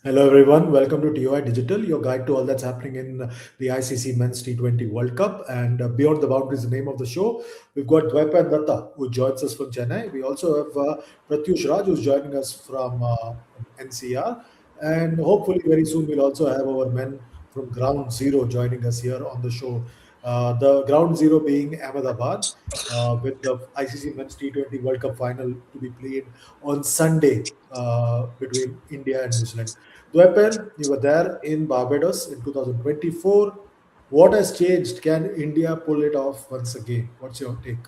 Hello, everyone. Welcome to TOI Digital, your guide to all that's happening in the ICC Men's T20 World Cup. And Beyond the Boundaries, the name of the show. We've got Dwaipa and Datta, who joins us from Chennai. We also have Pratyush Raj, who's joining us from NCR. And hopefully, very soon, we'll also have our men from Ground Zero joining us here on the show. The Ground Zero being Ahmedabad, with the ICC Men's T20 World Cup final to be played on Sunday between India and New Zealand. Dwepen, you were there in Barbados in 2024. What has changed? Can India pull it off once again? What's your take?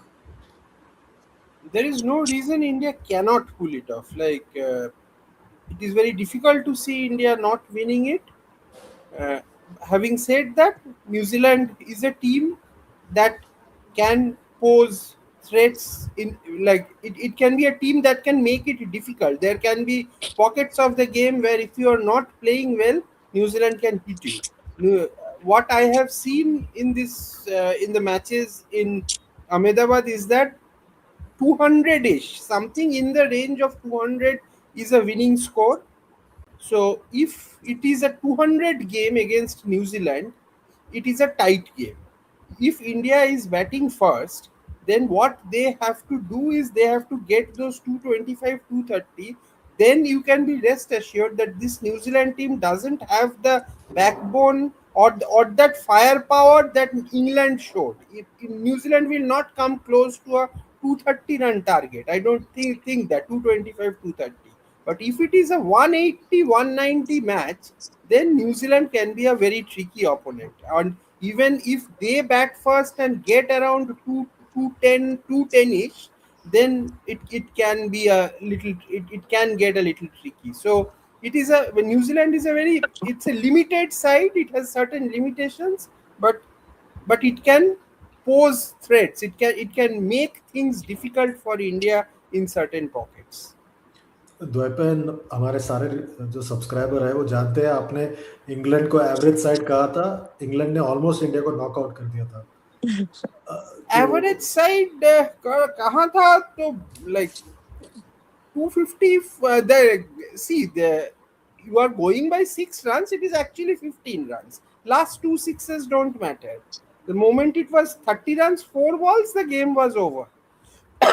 There is no reason India cannot pull it off. It is very difficult to see India not winning it. Uh, Having said that, New Zealand is a team that can pose threats it can be a team that can make it difficult. There can be pockets of the game where if you are not playing well, New Zealand can hit you. New- What I have seen in the matches in Ahmedabad is that 200-ish, something in the range of 200 is a winning score. So if it is a 200 game against New Zealand, it is a tight game. If India is batting first, then what they have to do is they have to get those 225, 230. Then you can be rest assured that this New Zealand team doesn't have the backbone or that firepower that England showed. New Zealand will not come close to a 230 run target. I don't think that 225, 230. But if it is a 180, 190 match, then New Zealand can be a very tricky opponent. And even if they bat first and get around 210 ish, then it can be a little, it can get a little tricky. So it is a when New Zealand is a very, it's a limited side, it has certain limitations, but it can pose threats. It can make things difficult for India in certain pockets. द्वैपन हमारे सारे जो subscriber है वो जानते हैं आपने England को average side कहा था. इंग्लैंड ने ऑलमोस्ट इंडिया को नॉकआउट कर दिया था. एवरेज तो साइड कहाँ था तो like 250 the you are going by 6 runs, it is actually 15 runs. Last two sixes don't matter. The moment it was 30 runs 4 balls, the game was over.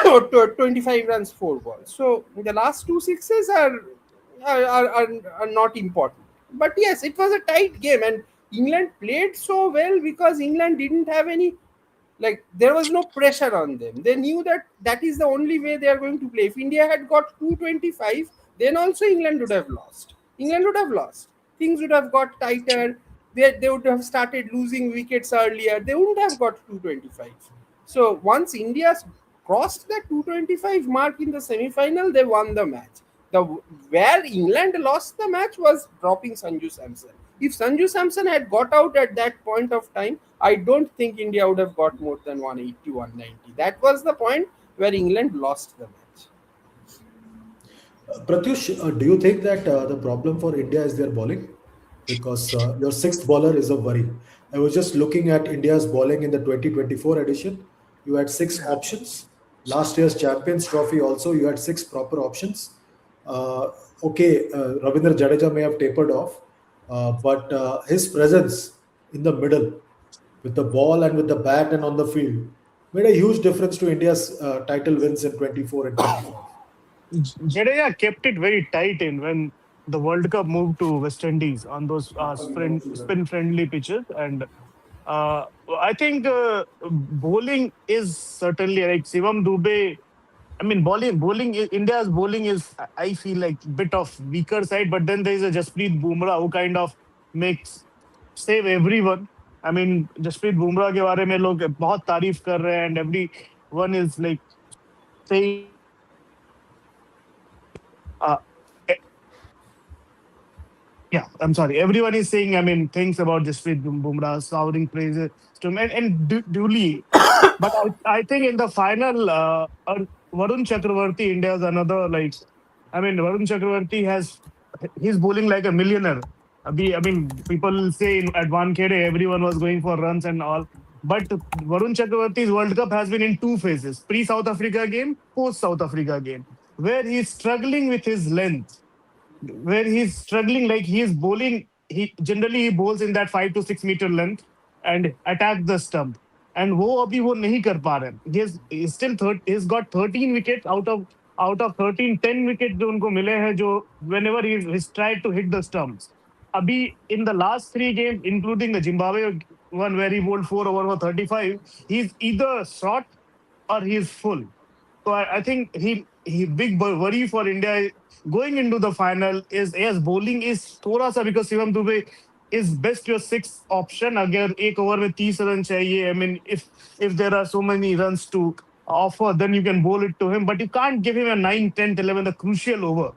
Or 25 runs 4 balls. So the last two sixes are not important. But yes, it was a tight game, and England played so well because England didn't have any, there was no pressure on them. They knew that that is the only way they are going to play. If India had got 225, then also England would have lost. England would have lost. Things would have got tighter. They would have started losing wickets earlier. They wouldn't have got 225. So once India crossed the 225 mark in the semi-final, they won the match. The Where England lost the match was dropping Sanju Samson. If Sanju Samson had got out at that point of time, I don't think India would have got more than 180, 190. That was the point where England lost the match. Pratyush, do you think that the problem for India is their bowling? Because your sixth bowler is a worry. I was just looking at India's bowling in the 2024 edition. You had six options. Last year's Champions Trophy also, you had six proper options. Uh, okay, Ravindra Jadeja may have tapered off, but his presence in the middle with the ball and with the bat and on the field made a huge difference to India's title wins in 24 and 25. Jadeja kept it very tight in when the World Cup moved to West Indies on those spin friendly pitches. And I think bowling is certainly like Shivam Dubey. I mean, India's bowling is, I feel like, bit of weaker side. But then there is a Jasprit Bumrah who kind of makes save everyone. I mean, Jasprit Bumrah के बारे में लोग बहुत तारीफ कर रहे हैं, and everyone is like saying uh, yeah, I'm sorry. Everyone is saying, I mean, things about Jasprit Bumrah, shouting praises to him, and duly. But I think in the final, Varun Chakravarti, India's another, like, I mean, Varun Chakravarti he's bowling like a millionaire. I mean, people say at Wankhede, everyone was going for runs and all. But Varun Chakravarti's World Cup has been in two phases: pre South Africa game, post South Africa game, where he's struggling with his length. where he's struggling, like he is bowling. He bowls in that 5 to 6 meter length and attack the stump. And वो अभी वो नहीं कर पा रहे हैं. He's still third. He's got 13 wickets out of 13, 10 wickets जो उनको मिले हैं जो whenever he's tried to hit the stumps. अभी in the last 3 games, including the Zimbabwe one where he bowled 4 over for 35, he's either short or he's full. So I think he big worry for India going into the final is, yes, bowling is थोड़ा सा, because Shivam Dube is best your sixth option. अगर एक over में 30 run चाहिए, I mean, if there are so many runs to offer, then you can bowl it to him, but you can't give him a 9, 10, 11, the crucial over,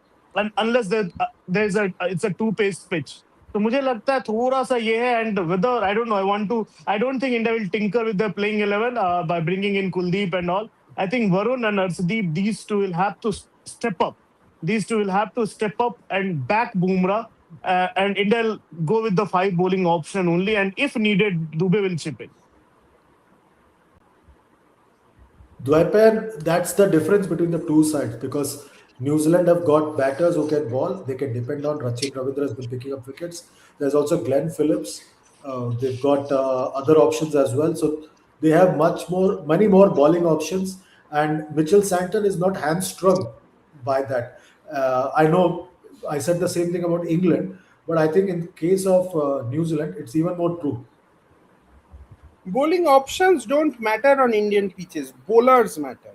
unless there's a it's a two pace pitch. तो मुझे लगता है थोड़ा सा ये है. And whether I don't know, I don't think India will tinker with their playing 11 by bringing in Kuldeep and all. I think Varun and Arshdeep, these two will have to step up. These two will have to step up and back Bumrah, and India will go with the five bowling option only. And if needed, Dube will chip in. Dwaipan, that's the difference between the two sides because New Zealand have got batters who can ball. They can depend on Rachin Ravindra has been picking up wickets. There's also Glenn Phillips. They've got other options as well. So they have many more bowling options. And Mitchell Santon is not hamstrung by that. I know I said the same thing about England, but I think in case of New Zealand, it's even more true. Bowling options don't matter on Indian pitches. Bowlers matter.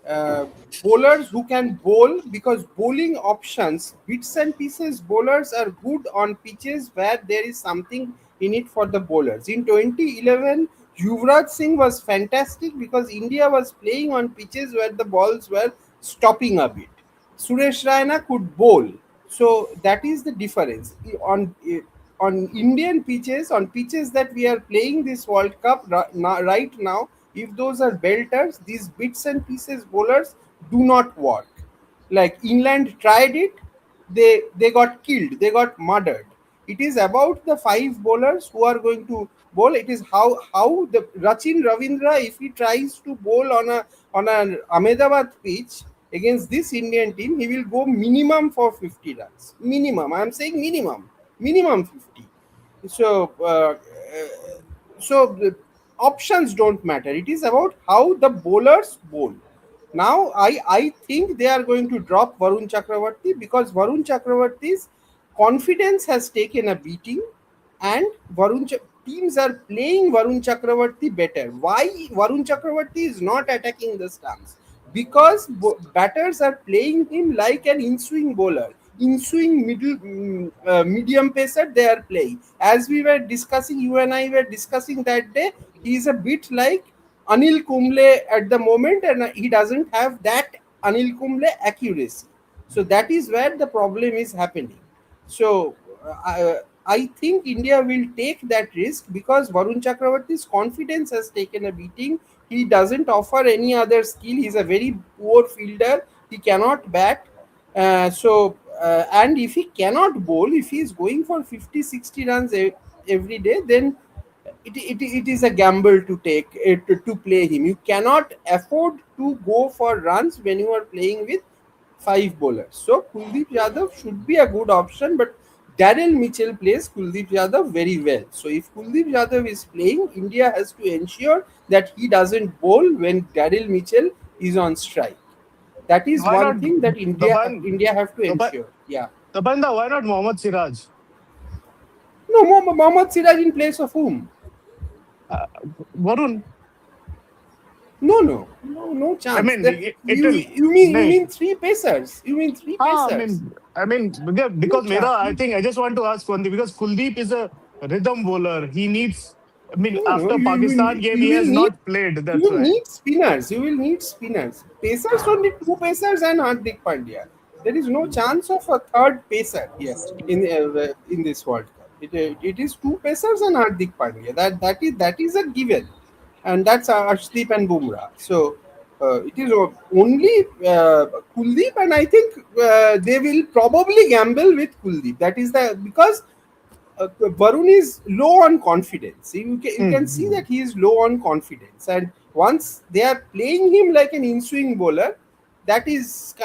Uh, Bowlers who can bowl, because bowling options, bits and pieces bowlers are good on pitches where there is something in it for the bowlers. In 2011, Yuvraj Singh was fantastic because India was playing on pitches where the balls were stopping a bit. Suresh Raina could bowl. So that is the difference. On Indian pitches, on pitches that we are playing this World Cup right now, if those are belters, these bits and pieces bowlers do not work. Like England tried it, they got killed, they got murdered. It is about the five bowlers who are going to bowl. It is how the Rachin Ravindra, if he tries to bowl on an Ahmedabad pitch against this Indian team, he will go minimum for 50 runs. Minimum. I am saying minimum 50. So the options don't matter. It is about how the bowlers bowl. Now I think they are going to drop Varun Chakravarti because Varun Chakravarti's confidence has taken a beating, and teams are playing Varun Chakravarti better. Why Varun Chakravarti is not attacking the stumps? Because batters are playing him like an in-swing bowler. In-swing medium pacer they are playing. As we were discussing, you and I were discussing that day, he is a bit like Anil Kumble at the moment, and he doesn't have that Anil Kumble accuracy. So that is where the problem is happening. So I think India will take that risk because Varun Chakravarti's confidence has taken a beating. He doesn't offer any other skill. He's a very poor fielder. He cannot bat. And if he cannot bowl, if he is going for 50, 60 runs every day, then it is a gamble to take to play him. You cannot afford to go for runs when you are playing with five bowlers. So Kuldeep Yadav should be a good option, but Daryl Mitchell plays Kuldeep Yadav very well. So if Kuldeep Yadav is playing, India has to ensure that he doesn't bowl when Daryl Mitchell is on strike. That is Why one not thing that Tapan? India have to Tapan, ensure. Yeah. Tapanda, why not Mohammad Siraj? No, Mohammad Siraj in place of whom? Uh, Varun. No I chance. mean, it You will. you mean you नहीं. mean three pacers? You mean three हाँ, pacers? No because मेरा, chance. I think I just want to ask one thing, because Kuldeep is a rhythm bowler. He needs. I mean, No. after Pakistan game, he You will has need not played. you That's will why. need spinners. You will need spinners. Pacers only two pacers and Hardik Pandya. There is no chance of a third pacer here in this World Cup. It is two pacers and Hardik Pandya. That is a given, and that's Arshdeep and Bumrah. So it is only Kuldeep, and I think they will probably gamble with Kuldeep. That is the because Varun is low on confidence. You can see Hmm. that he is low on confidence, and once they are playing him like an in-swing bowler, that is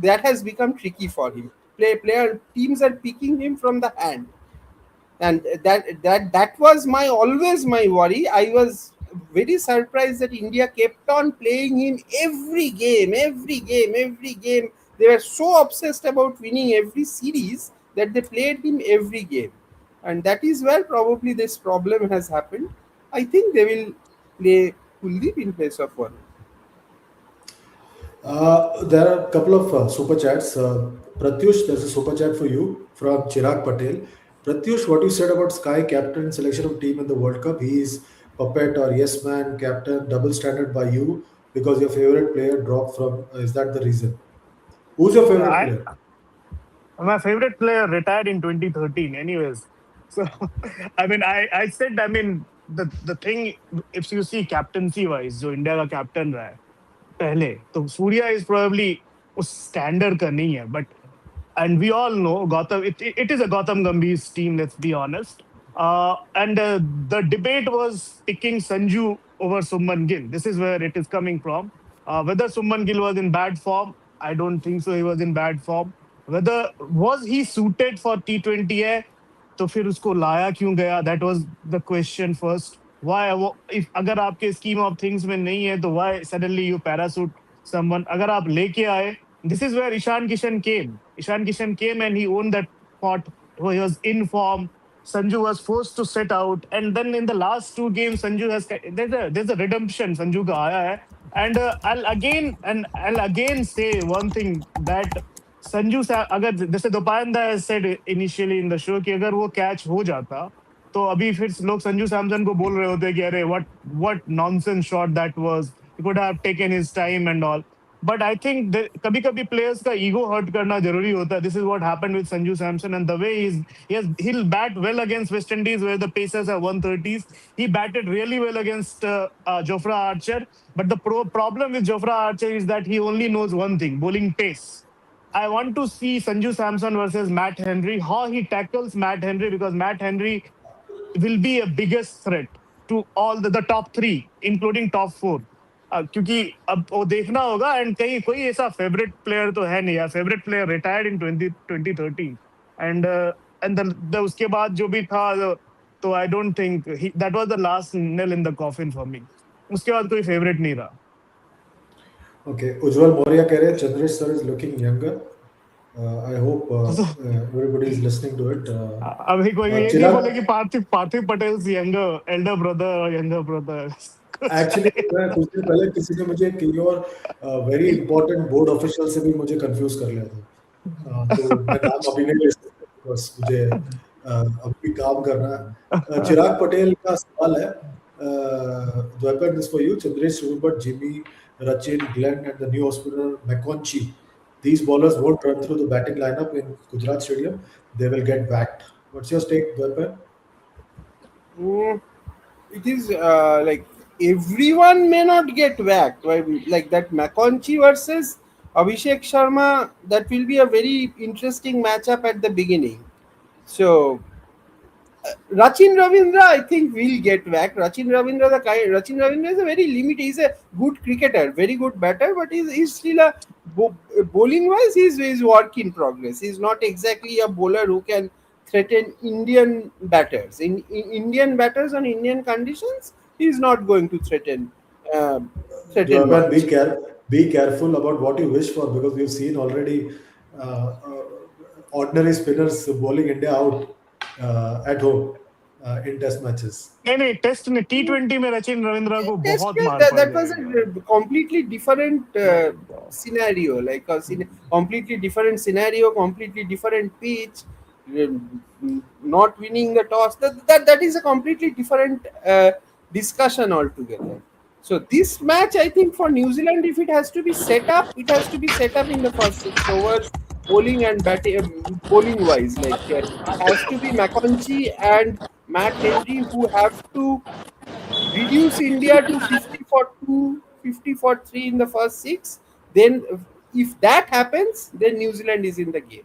that has become tricky for him. Player teams are picking him from the hand, and that was my always my worry. I was very surprised that India kept on playing him every game. They were so obsessed about winning every series that they played him every game, and that is where probably this problem has happened. I think they will play Kuldeep in place of Varun. There are a couple of super chats. Pratyush, there's a super chat for you from Chirag Patel. Pratyush, what you said about Sky captain selection of team in the World Cup, he is puppet or yes man captain, double standard by you because your favorite player dropped from. Is that the reason? Who's your favorite I player? My favorite player retired in 2013 anyways. So I said, the thing, if you see captaincy wise जो India का captain रहा है पहले, तो Surya is probably उस standard का नहीं है, but and we all know Gautam. It is a Gautam Gambhir's team. Let's be honest. And the debate was picking Sanju over Summan Gill. This is where it is coming from. Whether Summan Gill was in bad form, I don't think so. He was in bad form. Whether was he suited for T20 है, तो फिर उसको लाया क्यों गया? That was the question first. Why? If अगर आपके scheme of things में नहीं है, तो why suddenly you parachute someone? अगर आप लेके आए, this is where Ishan Kishan came. Ishan Kishan came and he owned that spot. He was in form. Sanju was forced to sit out, and then in the last two games, Sanju has there's a redemption. Sanju ka aaya hai, and I'll again say one thing that Sanju सा अगर जैसे दोपायंदा said initially in the show कि अगर वो catch हो जाता तो अभी फिर लोग संजू सैमसन को बोल रहे होते कि अरे what nonsense shot that was, he could have taken his time and all. But I think कभी कभी players का ego hurt करना जरूरी होता है. This is what happened with Sanju Samson, and the way he'll bat well against West Indies where the pacers are 130s. He batted really well against Jofra Archer, but the problem with Jofra Archer is that he only knows one thing: bowling pace. I want to see Sanju Samson versus Matt Henry, how he tackles Matt Henry, because Matt Henry will be a biggest threat to all the top three, including top four. क्योंकि अब वो देखना होगा, and कहीं कोई ऐसा favourite player तो है नहीं यार. Favourite player retired in 2013, and उसके बाद जो भी था, तो I don't think that was the last nail in the coffin for me. उसके बाद कोई फेवरेट नहीं रहा. Okay, Ujjwal Maurya कह रहे हैं Chandresh sir is looking younger. I hope everybody is listening to it. अभी कोई ये नहीं Chirag, बोले कि पार्थिव पार्थिव पटेल यंगर एल्डर ब्रदर और यंगर ब्रदर. एक्चुअली मैं कुछ दिन पहले किसी ने मुझे कई और वेरी इंपॉर्टेंट बोर्ड ऑफिशियल से भी मुझे कंफ्यूज कर लिया था. तो मैं नाम अभी नहीं ले सकता बिकॉज मुझे अभी काम करना है. चिराग पटेल का सवाल है, the weapon is for you. Chandresh, Rupert, Jimmy, Rachin, Glenn, and the new opener McConchy. These bowlers won't run through the batting lineup in Gujarat Stadium. They will get whacked. What's your take, weapon? Mm, it is like everyone may not get whacked. Right? Like that McConchy versus Abhishek Sharma, that will be a very interesting matchup at the beginning. So Rachin Ravindra, I think, will get back. Rachin Ravindra is a very limited. He's a good cricketer, very good batter, but he's still a bowling wise. He's work in progress. He's not exactly a bowler who can threaten Indian batters. In Indian batters on Indian conditions, he's not going to uh, threaten Joaban, much. be careful about what you wish for because we've seen already uh, uh, ordinary spinners bowling India out at home in test matches. नहीं test में T20 में रचिन रविंद्रा को Test बहुत match, मार पड़ that was जाएगा. a completely different scenario, like a completely different scenario, completely different pitch. Not winning the toss, that is a completely different discussion altogether. So this match, I think, for New Zealand, if it has to be set up, it has to be set up in the first 6 overs, bowling and batting, bowling wise. Like it has to be McConchy and Matt Henry who have to reduce India to 50 for 2, 50 for 3 in the first six. Then, if that happens, then New Zealand is in the game.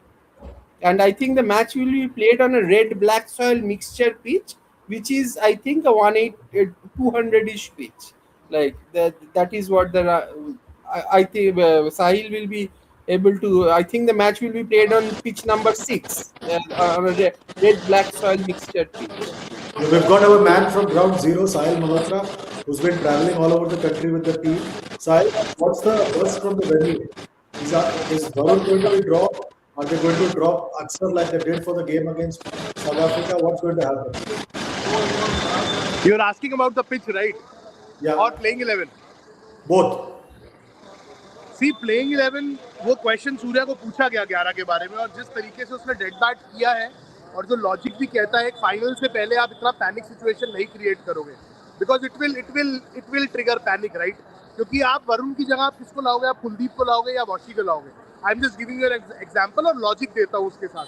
And I think the match will be played on a red black soil mixture pitch, which is, I think, a 200 ish pitch. Like that is what I think Sahil will be able to. I think the match will be played on pitch number 6, on a red black soil mixture pitch. We've got our man from ground zero, Sahil Malhotra, who's been traveling all over the country with the team. Sahil, what's the buzz from the venue? Is Varun going to be dropped? Are they going to drop Aksar like they did for the game against South Africa? What's going to happen? You're asking about the pitch, right? Yeah, Or playing 11? both. See playing 11 वो question Surya को पूछा गया 11 के बारे में, और जिस तरीके से उसने डेड बैट किया है और जो लॉजिक भी कहता है, एक फाइनल से पहले आप इतना पैनिक सिचुएशन नहीं क्रिएट करोगे, because it will trigger panic, right? क्योंकि आप वरुण की जगह आप किसको लाओगे? आप कुलदीप को लाओगे या वॉशी को लाओगे? I am just giving you example और लॉजिक देता हूँ उसके साथ।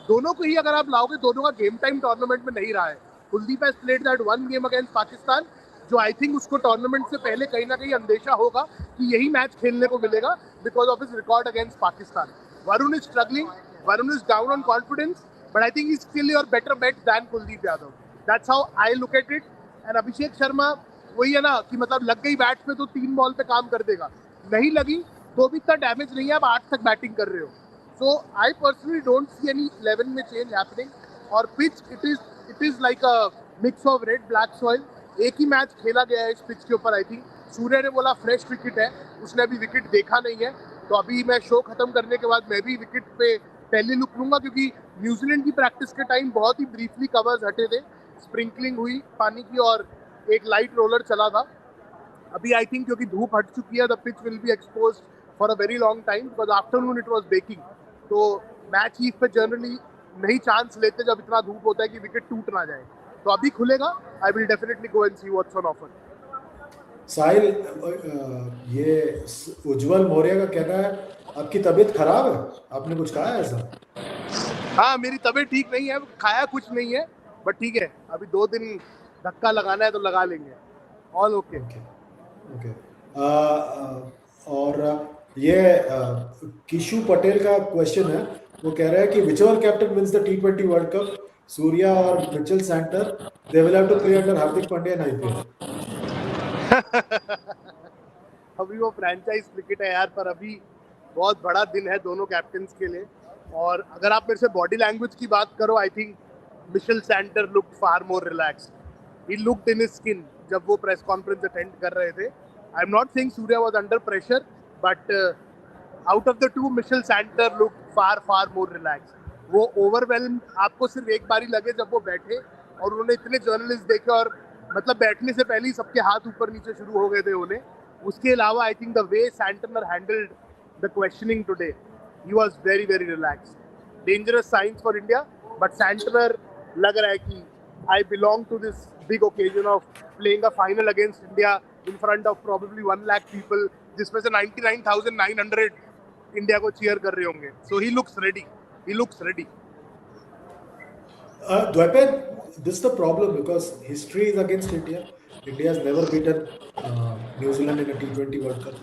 दोनों को ही अगर आप लाओगे, दोनों का गेम टाइम टूर्नामेंट में नहीं रहा है। Kuldeep has played that one game against Pakistan, जो आई थिंक उसको टूर्नामेंट से पहले कहीं ना कहीं अंदेशा होगा कि यही मैच खेलने को मिलेगा because of his record against Pakistan. Varun is struggling, Varun is down on confidence, but I think he still your better bet than Kuldeep Yadav. That's how I look at it. And Abhishek Sharma वही है ना कि मतलब लग गई बैट पे तो 3 बॉल पे काम कर देगा, नहीं लगी तो भी इतना डैमेज नहीं है, आप 8 तक बैटिंग कर रहे हो। So I personally don't see any 11 में चेंज हैपनिंग। और pitch it is like a mix of red black soil. एक ही मैच खेला गया है इस पिच के ऊपर। आई थिंक सूर्य ने बोला फ्रेश विकेट है, उसने अभी विकेट देखा नहीं है, तो अभी मैं शो खत्म करने के बाद मैं भी विकेट पे पहली लुक लूंगा, क्योंकि न्यूजीलैंड की प्रैक्टिस के टाइम बहुत ही ब्रीफली कवर्स हटे थे, स्प्रिंकलिंग हुई पानी की और एक लाइट रोलर चला था। अभी आई थिंक क्योंकि धूप हट चुकी है, the pitch will be expose for a very long time, because afternoon it was baking. तो मैच ईव पे जनरली नहीं चांस लेते जब इतना धूप होता है कि विकेट टूट ना जाए। तो अभी खुलेगा, I will definitely go and see what's on offer. Sahil, ये उज्जवल मौर्य का कहना है आपकी तबीयत खराब है, आपने कुछ कहा है ऐसा? हाँ, मेरी तबीयत ठीक नहीं है, खाया कुछ नहीं है, बट ठीक है, अभी 2 दिन धक्का लगाना है तो लगा लेंगे। All okay. ओके। और ये किशु पटेल का क्वेश्चन है, वो कह रहा है कि whichever captain wins the T20 world cup, Surya और Mitchell Santner, they will have to play under Hardik Pandya in IPL। अभी वो फ्रेंचाइज क्रिकेट है यार, पर अभी बहुत बड़ा दिन है दोनों कैप्टन्स के लिए। और अगर आप मेरे से बॉडी लैंग्वेज की बात करो, I think Mitchell Santner looked far more relaxed, he looked in his skin जब वो प्रेस कॉन्फ्रेंस अटेंड कर रहे थे। I am not saying Surya was under pressure, but out of the two Mitchell Santner looked far more relaxed. वो overwhelm आपको सिर्फ एक बारी लगे जब वो बैठे और उन्होंने इतने जर्नलिस्ट देखे, और मतलब बैठने से पहले ही सबके हाथ ऊपर नीचे शुरू हो गए थे उन्हें। उसके अलावा I think the way Santner handled the questioning today, he was very very relaxed. Dangerous science for India, but Santner लग रहा है कि I belong to this big occasion of playing a final against India in front of probably 1 lakh people, जिसमें से 99,900 India को cheer कर रहे होंगे। So he looks ready, he looks ready. Dwaipen, this is the problem because history is against India. India has never beaten New Zealand in a T20 World Cup.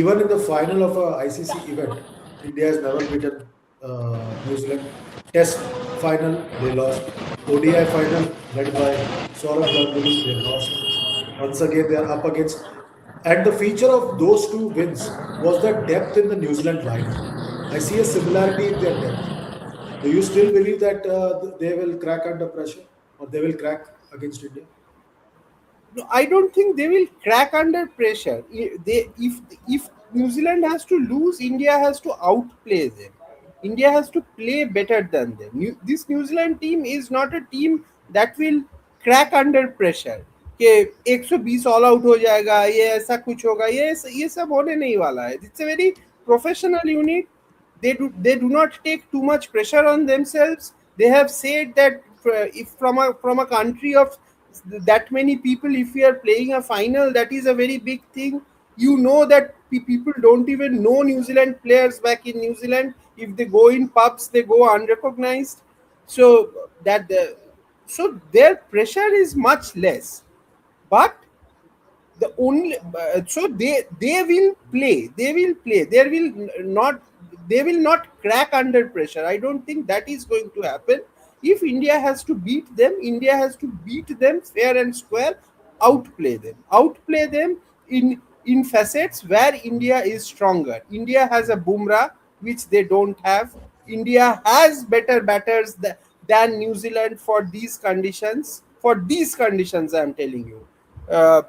Even in the final of a ICC event, India has never beaten New Zealand. Test final, they lost. ODI final, led by Saurav Ganguly, they lost. Once again, they are up against. And the feature of those two wins was the depth in the New Zealand lineup. I see a similarity in their depth. Do you still believe that they will crack under pressure, or they will crack against India? No, I don't think they will crack under pressure. If New Zealand has to lose, India has to outplay them. India has to play better than them. This New Zealand team is not a team that will crack under pressure. कि 120 all out हो जाएगा, ये ऐसा कुछ होगा, ये सब होने नहीं वाला है. It's a very professional unit. They do not take too much pressure on themselves. They have said that if from a country of that many people, if we are playing a final, that is a very big thing. You know that people don't even know New Zealand players back in New Zealand. If they go in pubs, they go unrecognized. So so their pressure is much less. But the only so they will play, they will not crack under pressure. I don't think that is going to happen. If India has to beat them, India has to beat them fair and square, outplay them in facets where India is stronger. India has a Bumrah, which they don't have. India has better batters than New Zealand for these conditions. For these conditions, I'm telling you. Uh,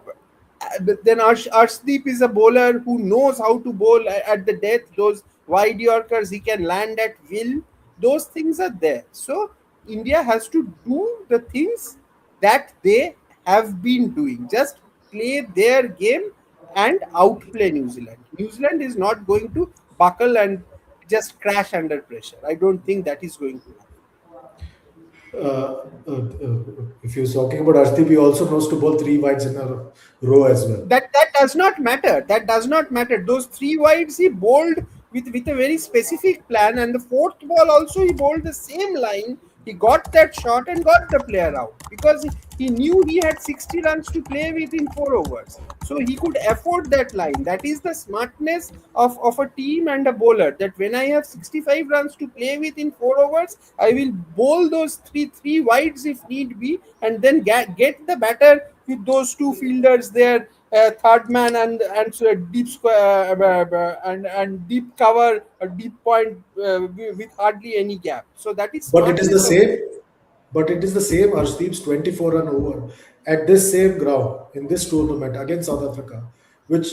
but then Arshdeep is a bowler who knows how to bowl at the death. Those wide Yorkers he can land at will. Those things are there. So India has to do the things that they have been doing. Just play their game and outplay New Zealand. New Zealand is not going to buckle and just crash under pressure. I don't think that is going to happen. If you're talking about Arshdeep, he also knows to bowl three wides in a row as well. That does not matter. That does not matter. Those three wides he bowled with a very specific plan, and the fourth ball also he bowled the same line. He got that shot and got the player out because he knew he had 60 runs to play with in 4 overs. So he could afford that line. That is the smartness of a team and a bowler. That when I have 65 runs to play with in 4 overs, I will bowl those three wides if need be, and then get the batter with those two fielders there, third man and so deep square and deep cover, a deep point with hardly any gap. So that is But it is the smartness of same. But it is the same Arshdeep's 24 run over at this same ground in this tournament against South Africa, which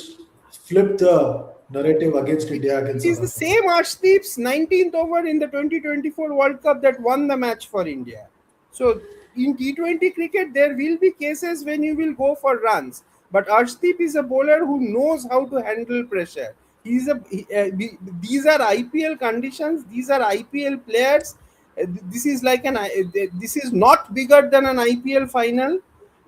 flipped the narrative against India it against is South the Africa. same Arshdeep's 19th over in the 2024 World Cup that won the match for India. So in T20 cricket, there will be cases when you will go for runs. But Arshdeep is a bowler who knows how to handle pressure. These are IPL conditions. These are IPL players. This is like this is not bigger than an IPL final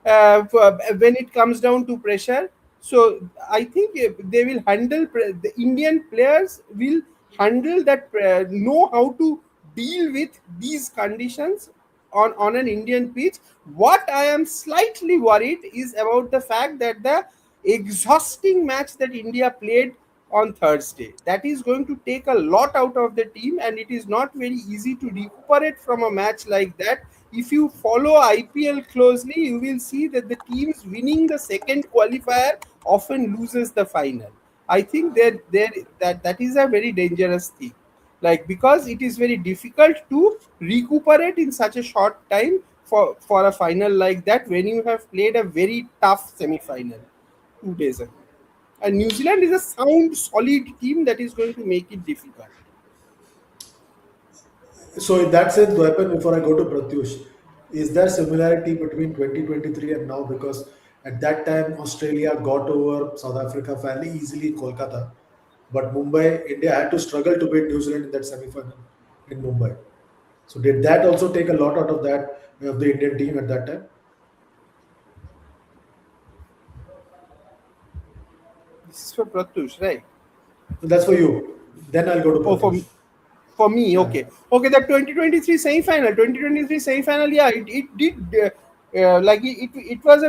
when it comes down to pressure. So I think they will the Indian players will handle that, know how to deal with these conditions on an Indian pitch. What I am slightly worried is about the fact that the exhausting match that India played on Thursday, that is going to take a lot out of the team, and it is not very easy to recuperate from a match like that. If you follow IPL closely, you will see that the teams winning the second qualifier often loses the final. I think that is a very dangerous thing. Like, because it is very difficult to recuperate in such a short time for a final like that when you have played a very tough semi-final 2 days ago. And New Zealand is a sound, solid team that is going to make it difficult. So in that sense, Dwaipan, before I go to Pratyush, is there similarity between 2023 and now? Because at that time, Australia got over South Africa fairly easily in Kolkata, but Mumbai, India had to struggle to beat New Zealand in that semi-final in Mumbai. So did that also take a lot out of that of the Indian team at that time? This is for Pratyush, right? So that's for you. Then I'll go to Oh, Pratyush. for me, Yeah. okay. Okay, the 2023 semi-final, yeah, it did, like it was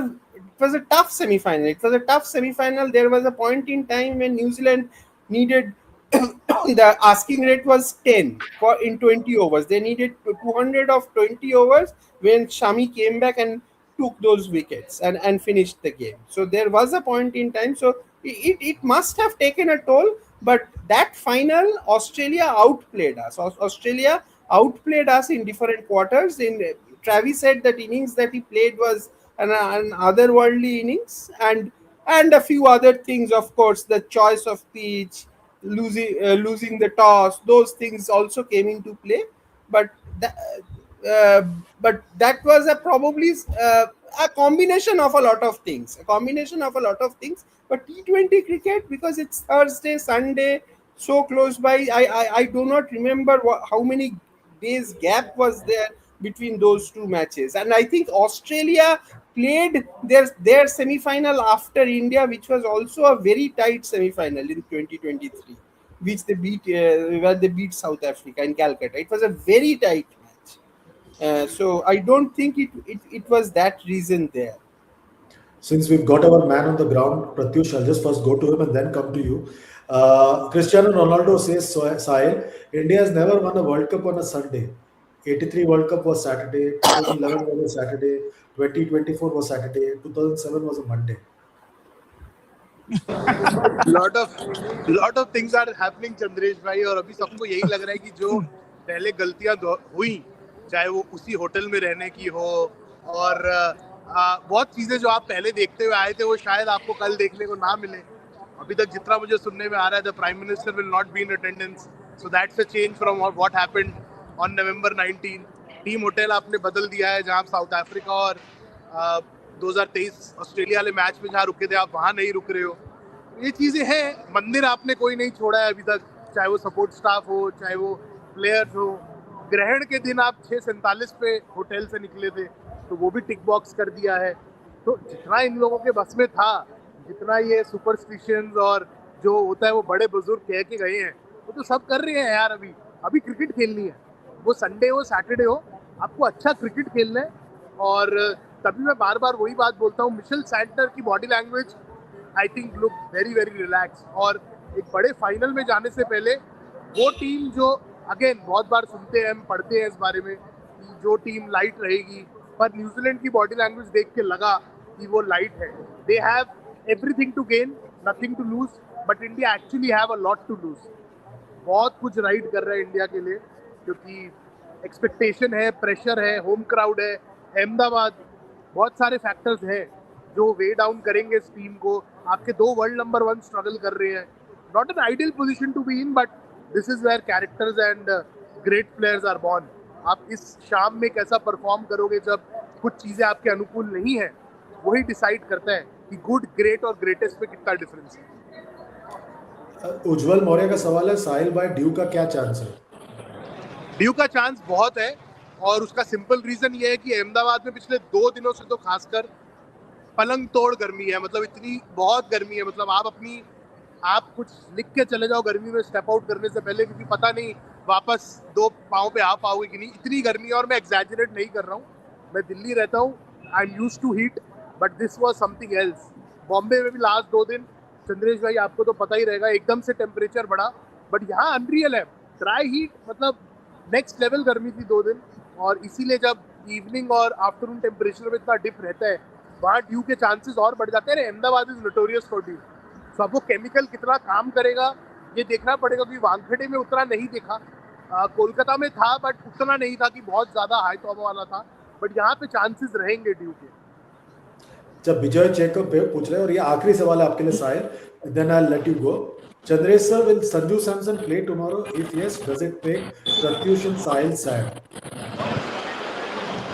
a tough semi-final. It was a tough semi-final. There was a point in time when New Zealand needed the asking rate was 10 for in 20 overs. They needed 200 of 20 overs when Shami came back and took those wickets and finished the game. So there was a point in time. So it must have taken a toll. But that final, Australia outplayed us. Australia outplayed us in different quarters. In Travis said that innings that he played was an otherworldly innings, and a few other things. Of course, the choice of pitch, losing the toss, those things also came into play. But that, uh, but that was probably a combination of a lot of things. A combination of a lot of things. But T20 cricket, because it's Thursday, Sunday, so close by, I do not remember how many days gap was there between those two matches. And I think Australia played their semi-final after India, which was also a very tight semi-final in 2023, which they beat where they beat South Africa in Calcutta. It was a very tight match. So I don't think it was that reason there. Since we've got our man on the ground, Pratyush, I'll just first go to him and then come to you. Cristiano Ronaldo says, Sahil, India has never won a World Cup on a Sunday. 83 World Cup was Saturday, 2011 was a Saturday, 2024 was Saturday, 2007 was a Monday. Lot of things are happening Chandresh भाई, और अभी सबको यही लग रहा है कि जो पहले गलतियां हुई, चाहे वो उसी होटल में रहने की हो, और बहुत चीजें जो आप पहले देखते हुए आए थे वो शायद आपको कल देखने को ना मिले। अभी तक जितना मुझे सुनने में आ रहा है, the prime minister will not be in attendance, so that's a change from what happened on November 19। Team hotel आपने बदल दिया है, जहां साउथ अफ्रीका और 2023 ऑस्ट्रेलिया वाले मैच में जहाँ रुके थे आप वहाँ नहीं रुक रहे हो। ये चीजें हैं। मंदिर आपने कोई नहीं छोड़ा है अभी तक, चाहे वो सपोर्ट स्टाफ हो, चाहे वो प्लेयर्स हो। ग्रहण के दिन आप 6:47 पे होटल से निकले थे, तो वो भी टिक बॉक्स कर दिया है। तो जितना इन लोगों के बस में था, जितना ये सुपरस्टिशंस और जो होता है वो बड़े बुजुर्ग कह के गए हैं, वो तो सब कर रहे हैं यार। अभी क्रिकेट खेलनी है, वो संडे हो सैटरडे हो, आपको अच्छा क्रिकेट खेलना है। और तभी मैं बार बार वही बात बोलता हूँ, मिशेल सैंटनर की body language I think look very very relax. और एक बड़े फाइनल में जाने से पहले वो टीम जो, अगेन बहुत बार सुनते हैं हम, पढ़ते हैं इस बारे में कि जो टीम लाइट रहेगी, पर न्यूजीलैंड की बॉडी लैंग्वेज देख के लगा कि वो लाइट है। They have everything to gain, nothing to lose, but India actually have a lot to lose. बहुत कुछ राइड कर रहा है इंडिया के लिए, क्योंकि एक्सपेक्टेशन है, प्रेशर है, होम क्राउड है, अहमदाबाद, बहुत सारे फैक्टर्स हैं जो वे डाउन करेंगे इस टीम को। आपके 2 वर्ल्ड नंबर 1 स्ट्रगल कर रहे हैं, not an ideal position to be in, but this is where characters and great players are born. आप इस शाम में कैसा परफॉर्म करोगे जब कुछ चीज़ें आपके अनुकूल नहीं है, वही डिसाइड करता है कि गुड, ग्रेट और ग्रेटेस्ट में कितना डिफरेंस है। उज्जवल मौर्य का सवाल है, साहिल भाई ड्यू का क्या चांस है? ड्यू का चांस बहुत है, और उसका सिंपल रीजन ये है कि अहमदाबाद में पिछले 2 दिनों से तो खासकर पलंग तोड़ गर्मी है। मतलब इतनी बहुत गर्मी है, मतलब आप कुछ लिख के चले जाओ गर्मी में स्टेप आउट करने से पहले, क्योंकि पता नहीं वापस 2 पाँव पे आ पाओगे कि नहीं, इतनी गर्मी है। और मैं एग्जैजरेट नहीं कर रहा हूँ, मैं दिल्ली रहता हूँ, I am used to heat, but this was something else. Bombay में भी लास्ट 2 दिन, चंद्रेश भाई आपको तो पता ही रहेगा, एकदम से टेम्परेचर बढ़ा, बट यहाँ अनरियल है, ड्राई हीट, मतलब नेक्स्ट लेवल गर्मी थी 2 दिन। और इसीलिए जब इवनिंग और आफ्टरनून टेम्परेचर में इतना डिप रहता है, वहाँ ड्यू के चांसेस और बढ़ जाते हैं। Ahmedabad is notorious for due, तो अब वो केमिकल कितना काम करेगा ये देखना पड़ेगा, क्योंकि वानखेड़े में उतना नहीं देखा, कोलकाता में था बट उतना नहीं था कि बहुत ज़्यादा हाई तौबा वाला था, बट यहाँ पे चांसेस रहेंगे ड्यू के। जब विजय चेकअप पूछ रहे हैं, और ये आखिरी सवाल है आपके लिए Sahil, then I let you go. Chandresh sir, will Sanju Samson play tomorrow? If yes, does it make Pratyush and Sahil sad?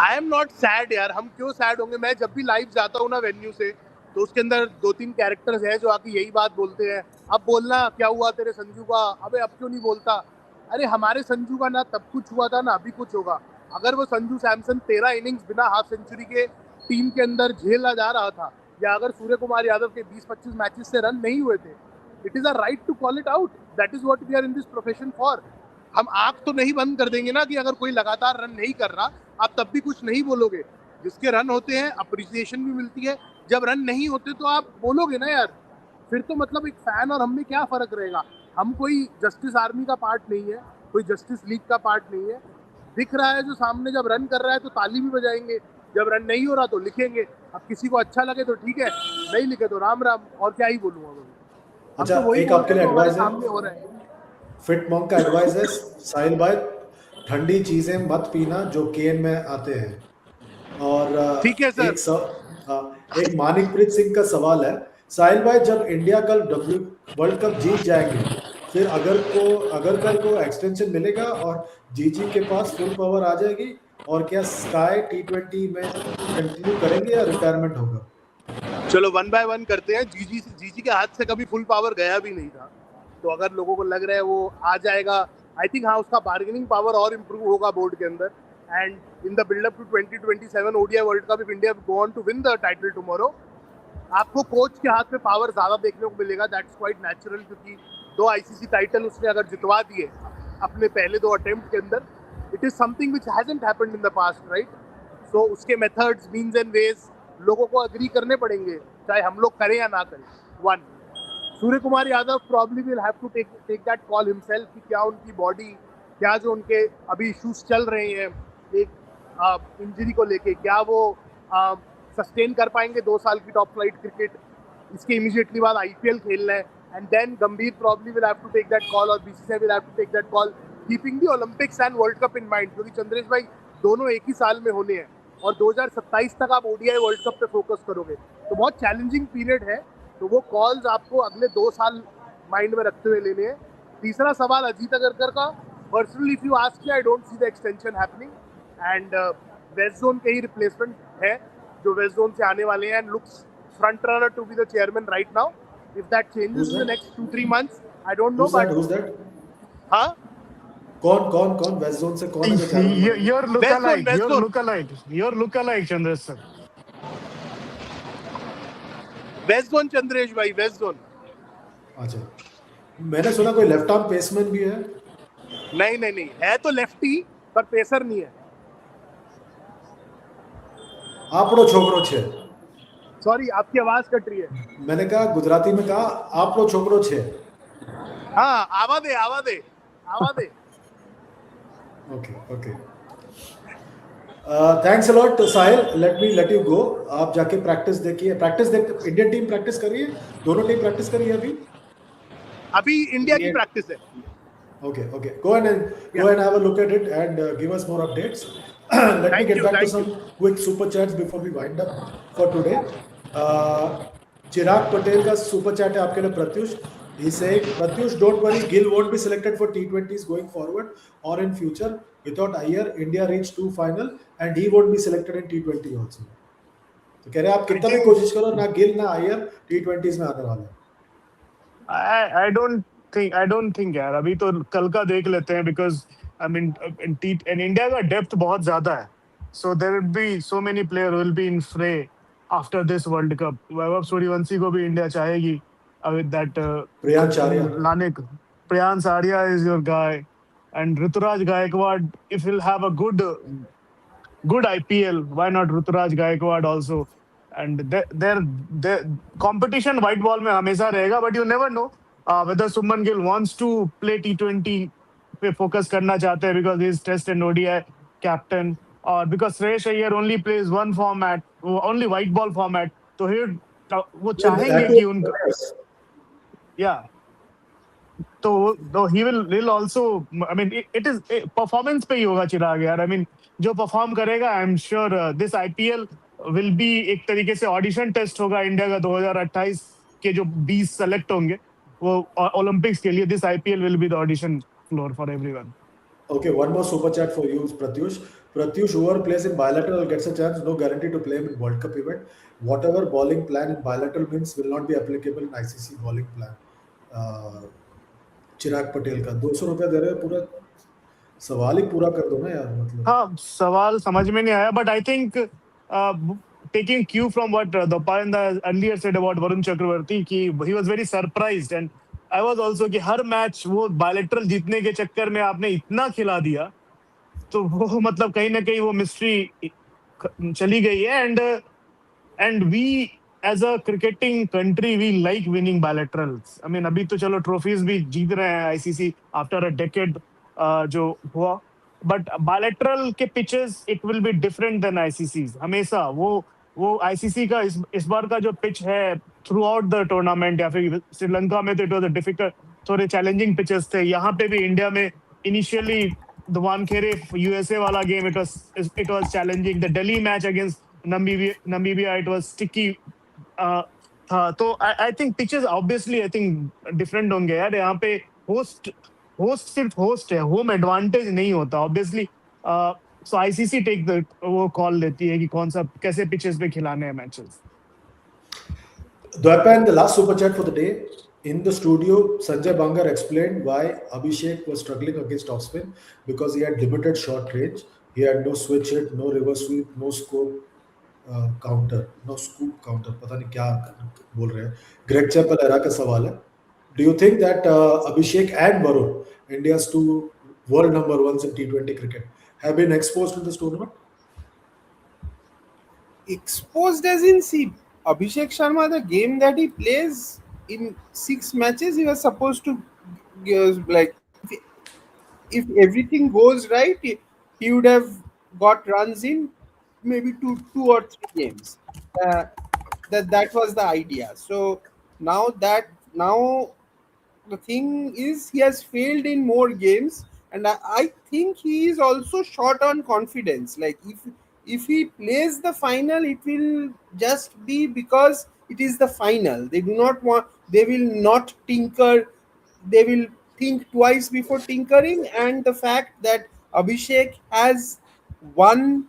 I am not sad यार, हम क्यों सैड होंगे। मैं जब भी लाइव जाता हूँ ना वेन्यू से, तो उसके अंदर 2-3 कैरेक्टर्स हैं जो आके यही बात बोलते हैं, अब बोलना क्या हुआ तेरे संजू का, अबे अब क्यों नहीं बोलता। अरे हमारे संजू का ना तब कुछ हुआ था ना अभी कुछ होगा। अगर वो संजू सैमसन 13 इनिंग्स बिना हाफ सेंचुरी के टीम के अंदर झेला जा रहा था, या अगर सूर्य कुमार यादव के 20-25 मैचेस से रन नहीं हुए थे, it is a right to call it out. That is what we are in this profession for. हम आंख तो नहीं बंद कर देंगे ना कि अगर कोई लगातार रन नहीं कर रहा आप तब भी कुछ नहीं बोलोगे। जिसके रन होते हैं अप्रिसिएशन भी मिलती है, जब रन नहीं होते तो आप बोलोगे ना यार। फिर तो मतलब एक फैन और हम में क्या फर्क रहेगा। हम कोई जस्टिस आर्मी का पार्ट नहीं है, कोई जस्टिस लीग का पार्ट नहीं है। दिख रहा है जो सामने जब रन कर रहा है तो ताली भी बजाएंगे, जब रन नहीं हो रहा तो लिखेंगे। अब किसी को अच्छा लगे तो ठीक है, नहीं लिखे तो राम राम, और क्या ही बोलूँगा मैं। हम अच्छा, तो वही एक आपके लिए बोलते हैं एडवाइस जो हमारे है, सामने हो रहा है। फिट मॉन्क का एडवाइस है, साहिल भाई ठंडी चीजें मत पीना जो केन में आते हैं। और ठीक है सर। एक मानिकप्रीत सिंह का सवाल है, साहिल भाई जब इंडिया कल वर्ल्ड कप जीत जाएंगे, फिर अगर कल को एक्सटेंशन मिलेगा और जीजी के पास फुल पावर आ जाएगी, और क्या स्काई T20 में कंटिन्यू करेंगे या रिटायरमेंट होगा? चलो 1 बाय 1 करते हैं। जीजी के हाथ से कभी फुल पावर गया भी नहीं था, तो अगर लोगों को लग रहा है वो आ जाएगा, आई थिंक हाँ उसका बार्गेनिंग पावर और इम्प्रूव होगा बोर्ड के अंदर। And in the buildup to 2027 ODI World Cup, if India go on to win the title tomorrow, आपको कोच के हाथ में पावर ज़्यादा देखने को मिलेगा। दैट्स क्वाइट नेचुरल, क्योंकि 2 आईसीसी टाइटल उसने अगर जितवा दिए अपने पहले 2 अटेम्प्ट के अंदर, it is something which hasn't happened in the past, right. So उसके मेथड्स, मीन्स एंड वेज लोगों को अग्री करने पड़ेंगे, चाहे हम लोग करें या ना करें। 1, Surya Kumar Yadav probably will have to take that call himself कि क्या उनकी बॉडी, क्या जो उनके अभी इश्यूज चल रहे हैं एक इंजरी को लेके, क्या वो सस्टेन कर पाएंगे 2 साल की टॉप फ्लाइट क्रिकेट। इसके इमीडिएटली बाद IPL खेलना है, and then Gambhir probably will have to take that call और BCCI will have to take that call keeping the Olympics and World Cup in mind, क्योंकि चंद्रेश भाई दोनों एक ही साल में होने हैं और 2027 तक आप ODI वर्ल्ड कप पे फोकस करोगे, तो बहुत चैलेंजिंग पीरियड है। तो वो कॉल्स आपको अगले 2 साल माइंड में रखते हुए लेने हैं। तीसरा सवाल अजीत अगरकर का, personally if you ask me I don't see the extension happening, and west zone के ही रिप्लेसमेंट है जो वेस्ट जोन से आने वाले हैं, and looks front runner to be the chairman right now. If that changes in the next 2-3 months I don't know, but Who's that? हाँ कौन west zone से कौन है जो chairman बना? Your lookalike, West your Zone. lookalike, your lookalike, Chandresh sir. West zone Chandresh भाई, west zone. अच्छा, मैंने सुना कोई लेफ्ट आर्म पेसमैन भी है। नहीं है तो लेफ्टी पर पेसर नहीं है। आपड़ो छोकरो छे। सॉरी आपकी आवाज कट रही है। मैंने कहा गुजराती में कहा आपड़ो छोकरो छे। हाँ आवा दे। Okay thanks a lot Sahil, let you go. आप जाके प्रैक्टिस देखिए। इंडियन टीम प्रैक्टिस कर रही है, दोनों टीम प्रैक्टिस कर रही है अभी इंडिया की प्रैक्टिस है। Okay. Go and have a look at it and give us more updates. Let me get back to some quick super chats before we wind up for today. चिराग पटेल का super chat है आपके लिए Pratyush. He said, Pratyush, don't worry, Gill won't be selected for T20s going forward or in future. Without Iyer, India reached 2 final and he won't be selected in T20 also. तो कह रहे हैं आप कितना भी कोशिश करो, ना गिल ना आयर T20s में आने वाले हैं। I don't think यार, अभी तो कल का देख लेते हैं, because I mean in India का डेप्थ बहुत ज्यादा है, so there will be so many players who will be in fray after this World Cup. Vaibhav Suryavanshi को भी इंडिया चाहेगी with that प्रियांश आर्या लाने को। Priyansh Arya is your guy, and Ruturaj Gaikwad, if he'll have a good IPL, why not Ruturaj Gaikwad also? And their competition white ball में हमेशा रहेगा, but you never know whether Suman Gill wants to play T20 पे focus करना चाहते हैं because he's Test and ODI captain, or because Shreyas Iyer only plays one format, only white ball format, तो वो चाहेंगे कि उनका yeah. तो he'll also, I mean it is performance पे ही होगा चिराग यार। I mean जो परफॉर्म करेगा, I am sure this IPL will be एक तरीके से ऑडिशन टेस्ट होगा इंडिया का। 2028 के जो 20 सेलेक्ट होंगे वो ओलंपिक्स के लिए, this IPL will be the audition floor for everyone. Okay, one more super chat for you, Pratyush. Pratyush, whoever plays in bilateral gets a chance. No guarantee to play him in World Cup event. Whatever bowling plan in bilateral means will not be applicable in ICC bowling plan. चिराग पटेल का 200 रुपया दे रहे हैं, पूरा सवाल ही पूरा कर दो ना यार। मतलब हाँ, सवाल समझ में नहीं आया, but I think taking cue from what Dopayanda earlier said about Varun Chakravarti, कि he was very surprised, and I was also कि हर मैच वो bilateral जीतने के चक्कर में आपने इतना खिला दिया, तो वो मतलब कहीं ना कहीं वो मिस्ट्री चली गई है। And we as a cricketing country we like winning bilaterals. I mean अभी तो चलो ट्रॉफीज भी जीत रहे हैं ICC आफ्टर अ डेकेड जो हुआ, बट बायलैटरल के pitches it will be different than ICC। हमेशा वो ICC का इस बार का जो पिच है थ्रू आउट द टूर्नामेंट, या फिर श्रीलंका में तो इट वाज अ डिफिकल्ट, थोड़े चैलेंजिंग पिचेस थे। यहाँ पे भी इंडिया में इनिशियली the Wankhede USA वाला game, it was challenging. The Delhi match against Namibia it was sticky. था तो I think pitches obviously I think different होंगे यार। यहाँ पे host सिर्फ host है, home advantage नहीं होता obviously। So ICC take the वो call लेती है कि कौन सा कैसे pitches पे खिलाने हैं matches। Dwaipan, the last super chat for the day. In the studio, Sanjay Bangar explained why Abhishek was struggling against offspin, because he had limited short range. He had no switch hit, no reverse sweep, no scope counter, no scoop counter. पता नहीं क्या बोल रहे हैं। Greg Chappell era का सवाल है। Do you think that Abhishek and Varun, India's two world number ones in T20 cricket, have been exposed in this tournament? Exposed as in, see, Abhishek Sharma, the game that he plays in 6 matches, he was supposed to like, if everything goes right, he would have got runs in maybe two or three games. That was the idea. So now the thing is he has failed in more games, and I think he is also short on confidence. Like if he plays the final, it will just be because it is the final. They will not tinker, they will think twice before tinkering. And the fact that Abhishek has won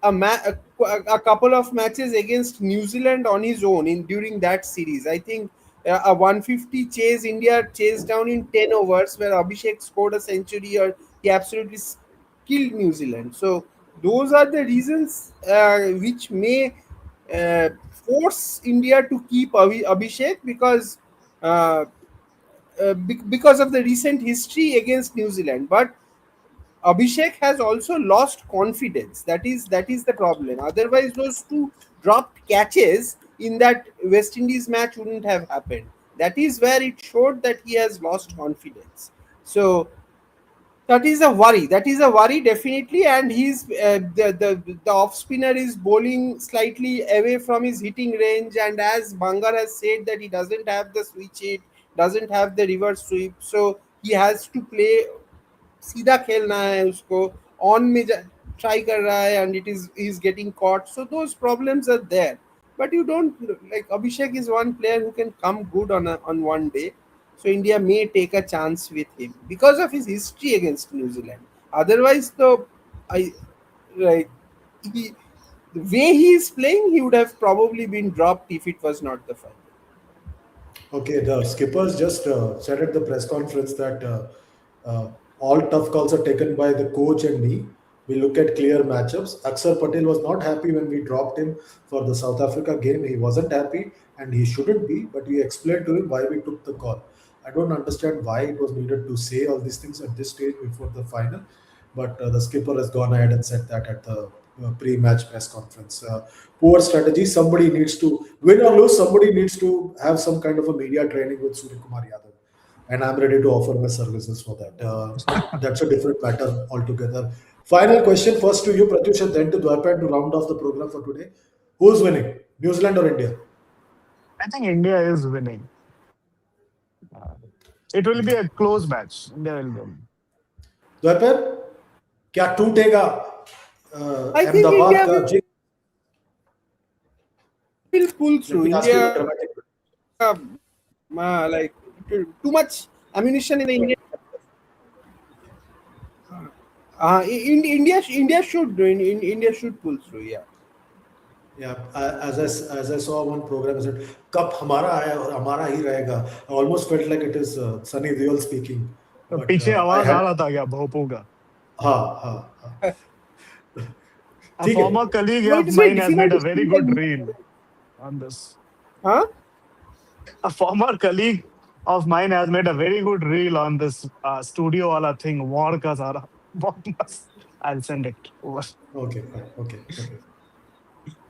a couple of matches against New Zealand on his own in during that series. I think a 150 chase, India chased down in 10 overs, where Abhishek scored a century, or he absolutely killed New Zealand. So those are the reasons which may force India to keep Abhishek, because uh, because of the recent history against New Zealand. But Abhishek has also lost confidence. That is the problem. Otherwise, those two dropped catches in that West Indies match wouldn't have happened. That is where it showed that he has lost confidence. So that is a worry. That is a worry, definitely. And the off spinner is bowling slightly away from his hitting range. And as Bangar has said, that he doesn't have the switch hit, doesn't have the reverse sweep, so he has to play सीधा खेलना है उसको on में try कर रहा है, and it is getting caught. So those problems are there. But you don't, like, Abhishek is one player who can come good on one day. So India may take a chance with him because of his history against New Zealand. Otherwise, though, I like he, the way he is playing, he would have probably been dropped if it was not the final. Okay, the skippers just said at the press conference that all tough calls are taken by the coach and me. We look at clear matchups. Aksar Patel was not happy when we dropped him for the South Africa game. He wasn't happy and he shouldn't be, but we explained to him why we took the call. I don't understand why it was needed to say all these things at this stage before the final, but the skipper has gone ahead and said that at the pre-match press conference. Poor strategy. Somebody needs to win or lose. Somebody needs to have some kind of a media training with Surya Kumar Yadav, and I'm ready to offer my services for that. But that's a different matter altogether. Final question first to you, Pratyush, and then to Dwarpan to round off the program for today. Who's winning, New Zealand or India? I think India is winning. Uh, it will be a close match. India will win. द्वापर क्या टूटेगा I think Ahmedabad India का zinc? will pull Let through. me ask you the India, dramatic. like, too much ammunition in the Indian. India should India should pull through. Yeah. Yeah, as I saw one program, I said, "Cup हमारा है और हमारा ही रहेगा." I almost felt like it is Sunny Deol speaking, but पीछे I आवाज आ had रहा था क्या भोपू का? हाँ हाँ हाँ A ठीक है. former colleague No, it of is very mine has difficult made to a very see good the. reel on this. Huh? A former colleague of mine has made a very good reel on this studio wala thing. War ka sara. बहुत मस्त. I'll send it over. Okay, fine. Okay.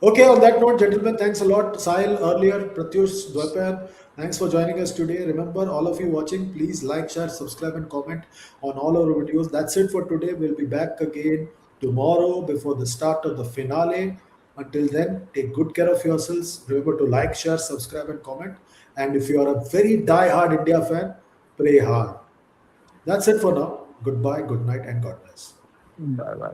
Okay, on that note, gentlemen, thanks a lot. Sahil earlier, Pratyush, Dwapan, thanks for joining us today. Remember, all of you watching, please like, share, subscribe, and comment on all our videos. That's it for today. We'll be back again tomorrow before the start of the finale. Until then, take good care of yourselves. Remember to like, share, subscribe, and comment. And if you are a very die-hard India fan, pray hard. That's it for now. Goodbye, good night, and God bless. Bye bye.